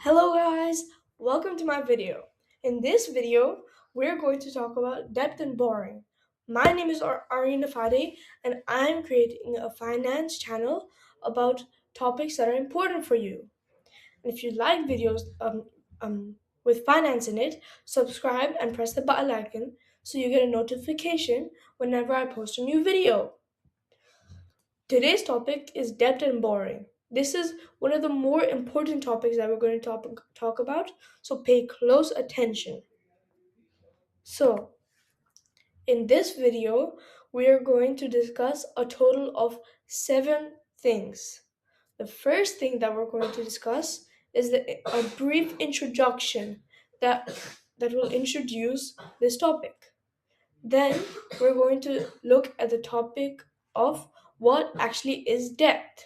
Hello guys, welcome to my video. In this video, we're going to talk about debt and borrowing. My name is Arina Fade and I'm creating a finance channel about topics that are important for you. And if you like videos with finance in it, subscribe and press the bell icon so you get a notification whenever I post a new video. Today's topic is debt and borrowing. This is one of the more important topics that we're going to talk about, so pay close attention. So, in this video, we are going to discuss a total of 7 things. The first thing that we're going to discuss is a brief introduction that, that will introduce this topic. Then, we're going to look at the topic of what actually is debt.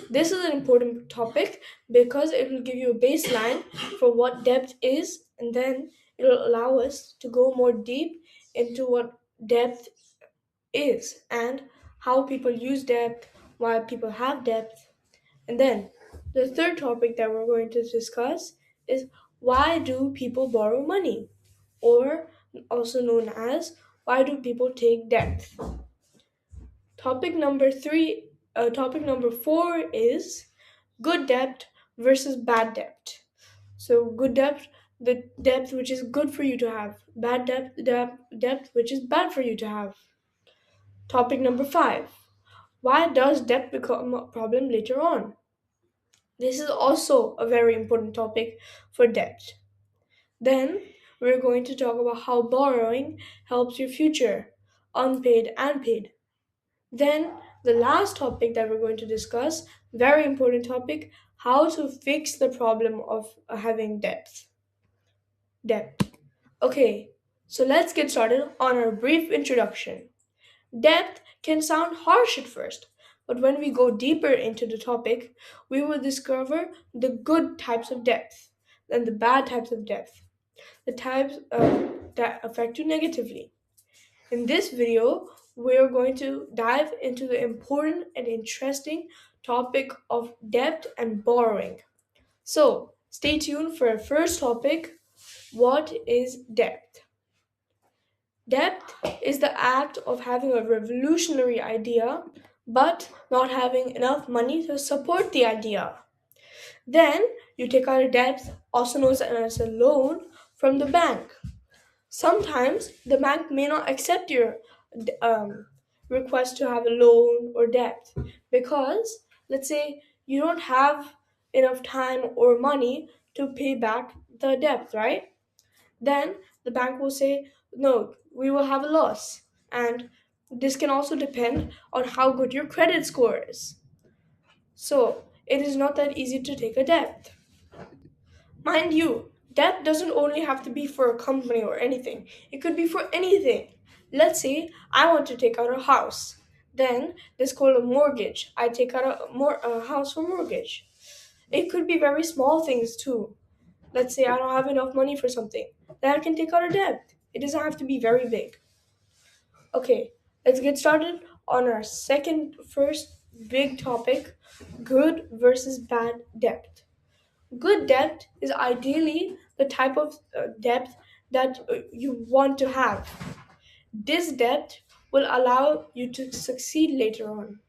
This is an important topic because it will give you a baseline for what depth is, and then it will allow us to go more deep into what depth is and how people use depth, why people have depth. And then the third topic that we're going to discuss is why do people borrow money, or also known as why do people take depth. Topic number four is good debt versus bad debt. So good debt, the debt which is good for you to have. Bad debt, the debt which is bad for you to have. Topic number five. Why does debt become a problem later on? This is also a very important topic for debt. Then we're going to talk about how borrowing helps your future, unpaid and paid. Then the last topic that we're going to discuss, very important topic, how to fix the problem of having debt. Debt. Okay, so let's get started on our brief introduction. Debt can sound harsh at first, but when we go deeper into the topic, we will discover the good types of debt and the bad types of debt, the types that affect you negatively. In this video, we're going to dive into the important and interesting topic of debt and borrowing. So, stay tuned for our first topic. What is debt? Debt is the act of having a revolutionary idea but not having enough money to support the idea. Then you take out a debt, also known as a loan, from the bank. Sometimes the bank may not accept your um, request to have a loan or debt because, let's say, you don't have enough time or money to pay back the debt, right? Then the bank will say, no, we will have a loss. And this can also depend on how good your credit score is. So it is not that easy to take a debt. Mind you, debt doesn't only have to be for a company or anything, it could be for anything. Let's say I want to take out a house. Then this called a mortgage. I take out a house for mortgage. It could be very small things too. Let's say I don't have enough money for something. Then I can take out a debt. It doesn't have to be very big. Okay, let's get started on our first big topic, good versus bad debt. Good debt is ideally the type of debt that you want to have. This debt will allow you to succeed later on.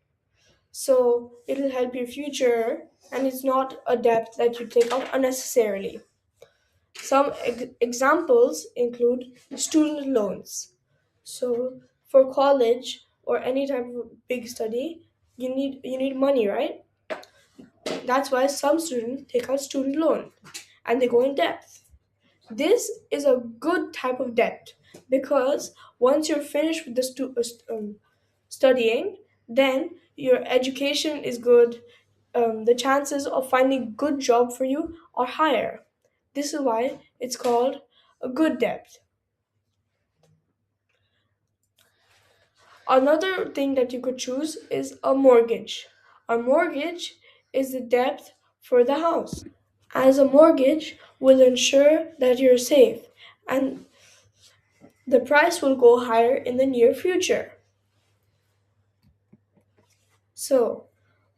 So it'll help your future and it's not a debt that you take out unnecessarily. Some examples include student loans. So for college or any type of big study, you need money, right? That's why some students take out student loan and they go in debt. This is a good type of debt because once you're finished with the studying, then your education is good. The chances of finding a good job for you are higher. This is why it's called a good debt. Another thing that you could choose is a mortgage. A mortgage is the debt for the house, as a mortgage will ensure that you're safe and the price will go higher in the near future. So,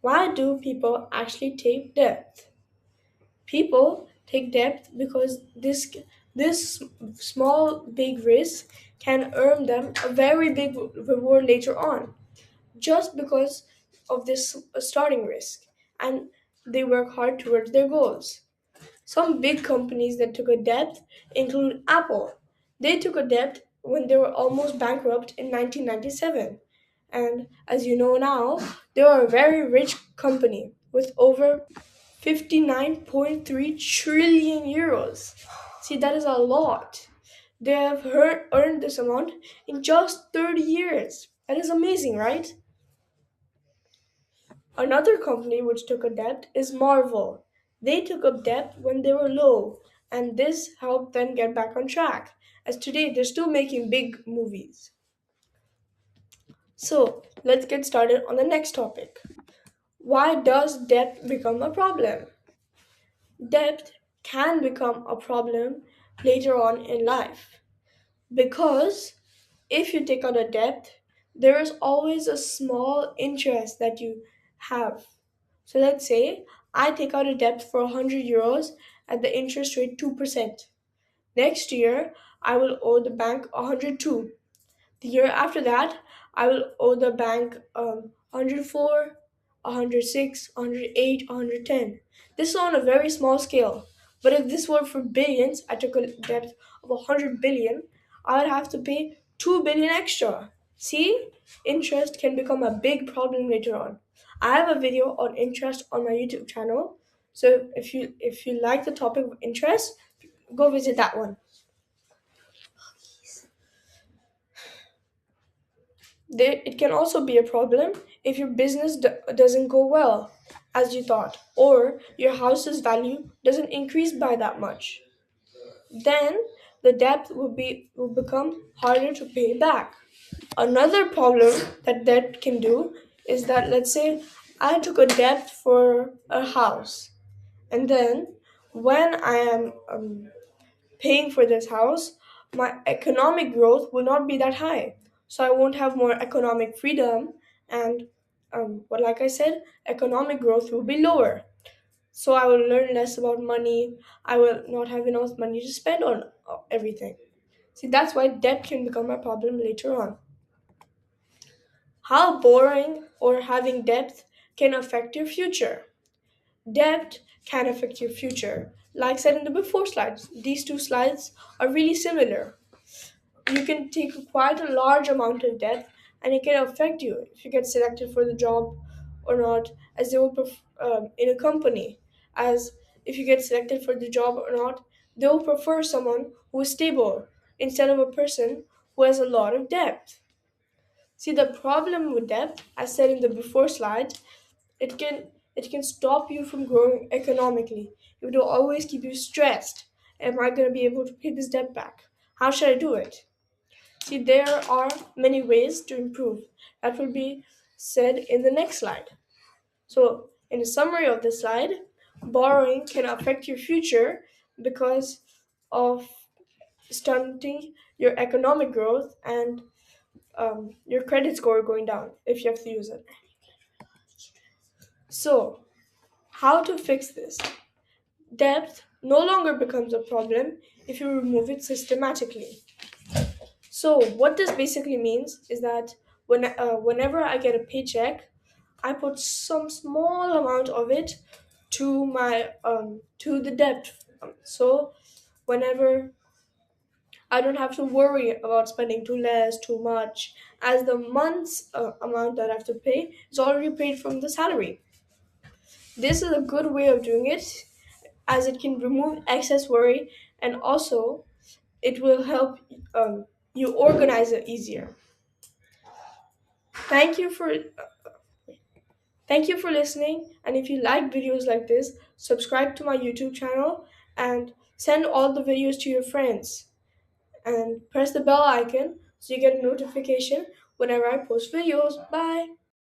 why do people actually take debt? People take debt because this small big risk can earn them a very big reward later on, just because of this starting risk, and they work hard towards their goals. Some big companies that took a debt include Apple. They took a debt when they were almost bankrupt in 1997. And as you know now, they are a very rich company with over 59.3 trillion euros. See, that is a lot. They have earned this amount in just 30 years. That is amazing, right? Another company which took a debt is Marvel. They took up debt when they were low, and this helped them get back on track, as today they're still making big movies. So, let's get started on the next topic. Why does debt become a problem? Debt can become a problem later on in life because if you take out a debt, there is always a small interest that you have. So let's say I take out a debt for 100 euros at the interest rate 2%. Next year, I will owe the bank 102. The year after that, I will owe the bank 104, 106, 108, 110. This is on a very small scale. But if this were for billions, I took a debt of 100 billion, I would have to pay 2 billion extra. See, interest can become a big problem later on. I have a video on interest on my YouTube channel. So if you like the topic of interest, go visit that one. It can also be a problem if your business doesn't go well as you thought, or your house's value doesn't increase by that much. Then the debt will become harder to pay back. Another problem that debt can do is that, let's say I took a debt for a house, and then when I am paying for this house, my economic growth will not be that high. So I won't have more economic freedom, and but like I said, economic growth will be lower. So I will learn less about money. I will not have enough money to spend on everything. See, that's why debt can become a problem later on. How borrowing or having debt can affect your future. Debt can affect your future. Like said in the before slides, these two slides are really similar. You can take quite a large amount of debt and it can affect you if you get selected for the job or not, as they will in a company. As if you get selected for the job or not, they will prefer someone who is stable instead of a person who has a lot of debt. See, the problem with debt, as said in the before slide, it can stop you from growing economically. It will always keep you stressed. Am I going to be able to pay this debt back? How should I do it? See, there are many ways to improve. That will be said in the next slide. So, in a summary of the slide, borrowing can affect your future because of stunting your economic growth and your credit score going down if you have to use it. So, how to fix this? Debt no longer becomes a problem if you remove it systematically. So, what this basically means is that whenever I get a paycheck, I put some small amount of it to my to the debt. So, whenever I don't have to worry about spending too less, too much, as the month's amount that I have to pay is already paid from the salary. This is a good way of doing it, as it can remove excess worry, and also it will help you organize it easier. Thank you for Thank you for listening, and if you like videos like this, subscribe to my YouTube channel and send all the videos to your friends and press the bell icon so you get a notification whenever I post videos. Bye.